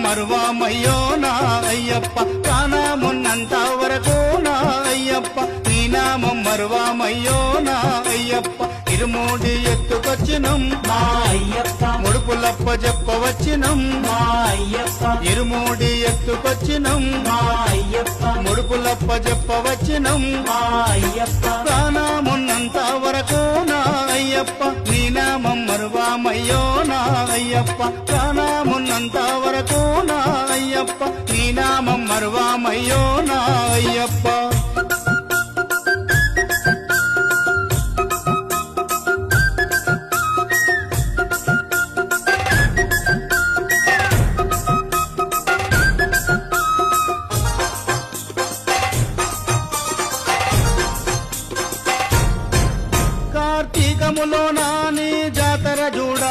మరువామయ్యో నా అయ్యప్ప ప్రాణమున్నంత వరకు నా అయ్యప్ప నీ నామం మరువామయ్యో నా అయ్యప్ప ఇరుమూడి ఎత్తుకొచ్చినం మా అయ్యప్ప ముడుపులప్ప చెప్పవచ్చినం మా అయ్యప్ప ఇరుమూడి ఎత్తుకొచ్చినం మా అయ్యప్ప ముడుపులప్ప చెప్పవచ్చినం మా అయ్యప్ప ప్రాణమున్నంత వరకు నా అయ్యప్ప నీ నామం మరువామయ్యో నా అయ్యప్ప ప్రాణమున్నంత వరకు నా అయ్యప్ప నీ నామం మరువామయ్యో నా అయ్యప్ప కార్తీకములో నాని జాతర చూడ